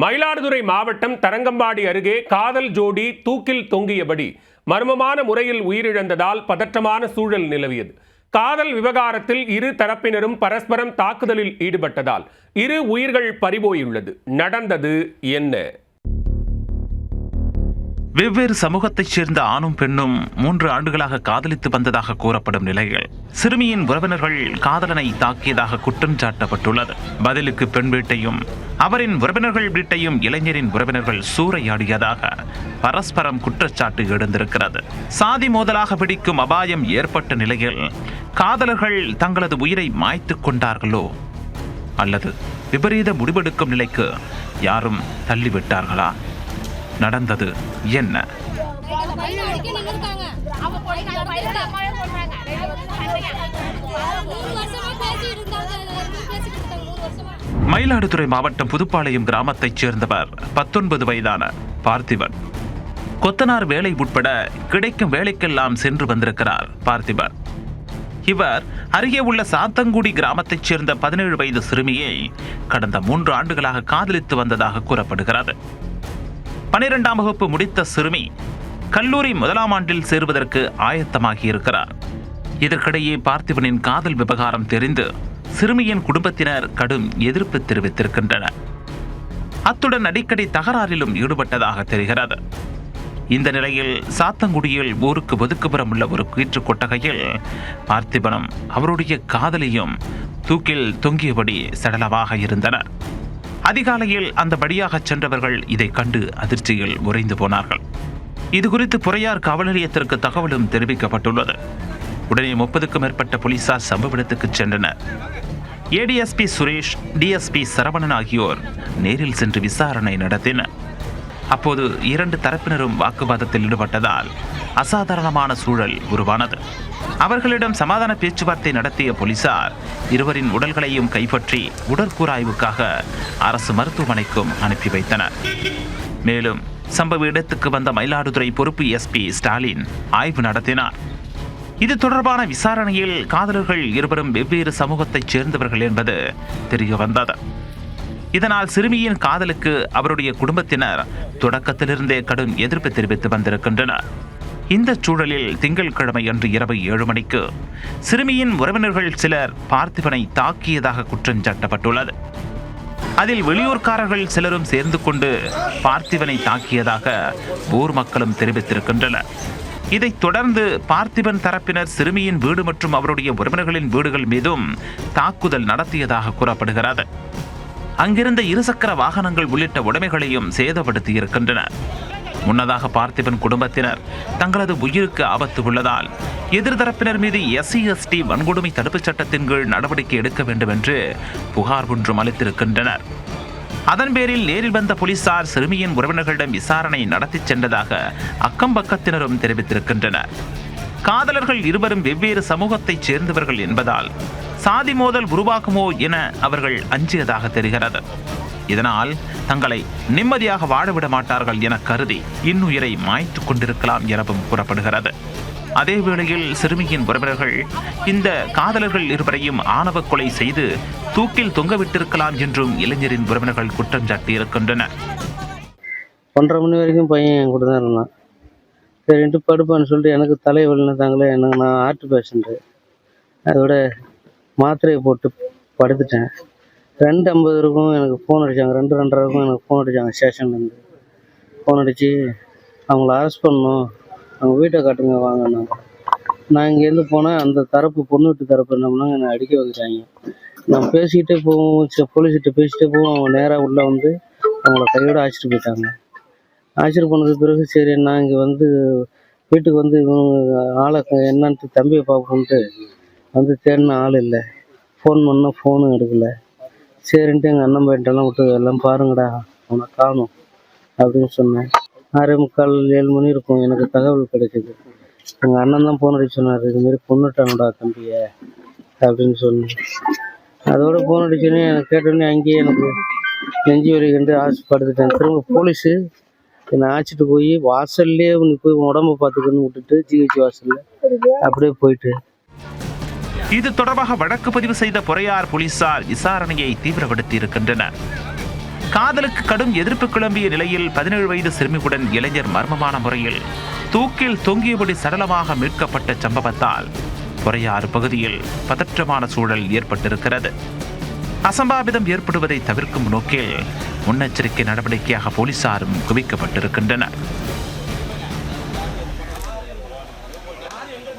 மயிலாடுதுறை மாவட்டம் தரங்கம்பாடி அருகே காதல் ஜோடி தூக்கில் தொங்கியபடி மர்மமான முறையில் உயிரிழந்ததால் பதற்றமான சூழல் நிலவியது. காதல் விவகாரத்தில் இரு தரப்பினரும் பரஸ்பரம் தாக்குதலில் ஈடுபட்டதால் இரு உயிர்கள் பறிபோயுள்ளது. நடந்தது என்ன? வெவ்வேறு சமூகத்தைச் சேர்ந்த ஆணும் பெண்ணும் 3 ஆண்டுகளாக காதலித்து வந்ததாக கூறப்படும் நிலையில் சிறுமியின் உறவினர்கள் காதலனை தாக்கியதாக குற்றம் சாட்டப்பட்டுள்ளது. பதிலுக்கு பெண் வீட்டையும் அவரின் உறவினர்கள் வீட்டையும் இளைஞரின் உறவினர்கள் சூறையாடியதாக பரஸ்பரம் குற்றச்சாட்டு எழுந்திருக்கிறது. சாதி மோதலாக வெடிக்கும் அபாயம் ஏற்பட்ட நிலையில் காதலர்கள் தங்களது உயிரை மாய்த்துக் கொண்டார்களோ அல்லது விபரீத முடிவெடுக்கும் நிலைக்கு யாரும் தள்ளிவிட்டார்களா? நடந்தது என்ன? மயிலாடுதுறை மாவட்டம் புதுப்பாளையம் கிராமத்தைச் சேர்ந்தவர் 19 வயதான பார்த்திபன். கொத்தனார் வேலை உட்பட கிடைக்கும் வேலைக்கெல்லாம் சென்று வந்திருக்கிறார் பார்த்திபன். இவர் அருகே உள்ள சாத்தங்குடி கிராமத்தைச் சேர்ந்த 17 வயது சிறுமியை கடந்த 3 ஆண்டுகளாக காதலித்து வந்ததாக கூறப்படுகிறது. 12ஆம் வகுப்பு முடித்த சிறுமி கல்லூரி 1ஆம் ஆண்டில் சேருவதற்கு ஆயத்தமாகி இருக்கிறார். இதற்கிடையே பார்த்திபனின் காதல் விவகாரம் தெரிந்து சிறுமியின் குடும்பத்தினர் கடும் எதிர்ப்பு தெரிவித்திருக்கின்றனர். அத்துடன் அடிக்கடி தகராறிலும் ஈடுபட்டதாக தெரிகிறது. இந்த நிலையில் சாத்தங்குடியில் ஊருக்கு ஒதுக்குப்புறம் உள்ள ஒரு கீற்று கொட்டகையில் பார்த்திபனும் அவருடைய காதலியும் தூக்கில் தொங்கியபடி சடலமாக இருந்தனர். அதிகாலையில் அந்த வழியாக சென்றவர்கள் இதை கண்டு அதிர்ச்சியில் உறைந்து போனார்கள். இதுகுறித்து புறையார் காவல் நிலையத்திற்கு தகவலும் தெரிவிக்கப்பட்டுள்ளது. உடனே 30க்கும் மேற்பட்ட போலீசார் சம்பவ இடத்துக்கு சென்றனர். ஏடிஎஸ்பி சுரேஷ், டிஎஸ்பி சரவணன் ஆகியோர் நேரில் சென்று விசாரணை நடத்தினர். அப்போது 2 தரப்பினரும் வாக்குவாதத்தில் ஈடுபட்டதால் அசாதாரணமான சூழல் உருவானது. அவர்களிடம் சமாதான பேச்சுவார்த்தை நடத்திய போலீசார் இருவரின் உடல்களையும் கைப்பற்றி உடற்கூறாய்வுக்காக அரசு மருத்துவமனைக்கும் அனுப்பி வைத்தனர். மேலும் சம்பவ இடத்துக்கு வந்த மயிலாடுதுறை பொறுப்பு எஸ்பி ஸ்டாலின் ஆய்வு நடத்தினார். இது தொடர்பான விசாரணையில் காதலர்கள் இருவரும் வெவ்வேறு சமூகத்தைச் சேர்ந்தவர்கள் என்பது தெரிய வந்தது. இதனால் சிறுமியின் காதலுக்கு அவருடைய குடும்பத்தினர் தொடக்கத்திலிருந்தே கடும் எதிர்ப்பு தெரிவித்து வந்திருக்கின்றனர். இந்த சூழலில் திங்கட்கிழமை அன்று இரவு 7 மணிக்கு சிறுமியின் உறவினர்கள் சிலர் பார்த்திபனை தாக்கியதாக குற்றம் சாட்டப்பட்டுள்ளது. அதில் வெளியூர்காரர்கள் சிலரும் சேர்ந்து கொண்டு பார்த்திபனை தாக்கியதாக ஊர் மக்களும் தெரிவித்திருக்கின்றனர். இதைத் தொடர்ந்து பார்த்திபன் தரப்பினர் சிறுமியின் வீடு மற்றும் அவருடைய உறவினர்களின் வீடுகள் மீதும் தாக்குதல் நடத்தியதாக கூறப்படுகிறது. அங்கிருந்த இருசக்கர வாகனங்கள் உள்ளிட்ட உடைமைகளையும் சேதப்படுத்தி இருக்கின்றனர். முன்னதாக பார்த்திபன் குடும்பத்தினர் தங்களது உயிருக்கு ஆபத்து உள்ளதால் எதிர்தரப்பினர் மீது SC/ST வன்கொடுமை தடுப்புச் சட்டத்தின் கீழ் நடவடிக்கை எடுக்க வேண்டும் என்று புகார் ஒன்றும் அளித்திருக்கின்றனர். அதன் பேரில் நேரில் வந்த போலீசார் சிறுமியின் உறவினர்களிடம் விசாரணை நடத்தி சென்றதாக அக்கம் பக்கத்தினரும் தெரிவித்திருக்கின்றனர். காதலர்கள் இருவரும் வெவ்வேறு சமூகத்தைச் சேர்ந்தவர்கள் என்பதால் சாதி மோதல் உருவாகுமோ என அவர்கள் அஞ்சியதாக தெரிகிறது. இதனால் தங்களை நிம்மதியாக வாழவிட மாட்டார்கள் என கருதி இன்னுயிரை மாய்த்துக் கொண்டிருக்கலாம் எனவும் கூறப்படுகிறது. அதே வேளையில் சிறுமியின் உறவினர்கள் இந்த காதலர்கள் இருவரையும் ஆணவ கொலை செய்து தூக்கில் தொங்கவிட்டிருக்கலாம் என்றும் இளைஞரின் உறவினர்கள் குற்றம் சாட்டியிருக்கின்றனர். 1:30 மணி வரைக்கும் பையன் என் கூட தான் இருந்தான். சரின்ட்டு படுப்பான்னு சொல்லிட்டு எனக்கு தலைவலின்னு தாங்களே எனக்கு நான் ஹார்ட் பேஷண்ட்டு, அதோட மாத்திரையை போட்டு படுத்துட்டேன். 2:50 இருக்கும் எனக்கு ஃபோன் அடித்தாங்க. 2:30 இருக்கும் எனக்கு ஃபோன் அடித்தாங்க. ஸ்டேஷன்லேருந்து ஃபோன் அடித்து அவங்கள அரெஸ்ட் பண்ணணும், அவங்க வீட்டை காட்டுங்க வாங்கினாங்க. நான் இங்கேருந்து போனேன். அந்த தரப்பு பொண்ணு வீட்டு தரப்பு என்ன பண்ணாங்க, என்னை அடிக்க வைக்கிறாங்க. நான் பேசிக்கிட்டே போவோம், போலீஸ்கிட்ட பேசிகிட்டே போவோம். அவங்க நேராக உள்ளே வந்து அவங்கள கையோடு அழைச்சிட்டு போயிட்டாங்க. அழைச்சிட்டு போனதுக்கு பிறகு சரி நான் இங்கே வந்து வீட்டுக்கு வந்து இவங்க ஆளை என்னன்ட்டு தம்பியை பார்ப்போன்ட்டு வந்து தேடின ஆள் இல்லை. ஃபோன் பண்ணால் ஃபோனும் எடுக்கலை. சரின்ட்டு எங்கள் அண்ணன் பையன்ட்டெல்லாம் விட்டு எல்லாம் பாருங்கடா அவனை காணும் அப்படின்னு சொன்னேன். 6:45 7 மணி இருக்கும் எனக்கு தகவல் கிடைக்கிது. எங்கள் அண்ணன் தான் ஃபோன் அடிச்சு சொன்னார், இதுமாரி கொன்னுட்டானுடா தம்பியை அப்படின்னு சொன்னேன். அதோட ஃபோன் அடிச்சோன்னே எனக்கு கேட்டோடனே அங்கேயே எனக்கு நெஞ்சு வலி கண்டு ஆசைப்படுத்துட்டேன். திரும்ப போலீஸு என்னை அழைச்சிட்டு போய் வாசல்லே நீ போய் உடம்பை பார்த்துக்கன்னு விட்டுட்டு GH வாசலில் அப்படியே போயிட்டு. இது தொடர்பாக வழக்கு பதிவு செய்த புறையார் போலீசார் விசாரணையை தீவிரப்படுத்தி இருக்கின்றனர். காதலுக்கு கடும் எதிர்ப்பு கிளம்பிய நிலையில் 17 வயது சிறுமியுடன் இளைஞர் மர்மமான முறையில் தூக்கில் தொங்கியபடி சடலமாக மீட்கப்பட்ட சம்பவத்தால் பொறையாறு பகுதியில் பதற்றமான சூழல் ஏற்பட்டிருக்கிறது. அசம்பாவிதம் ஏற்படுவதை தவிர்க்கும் நோக்கில் முன்னெச்சரிக்கை நடவடிக்கையாக போலீசாரும் குவிக்கப்பட்டிருக்கின்றனர்.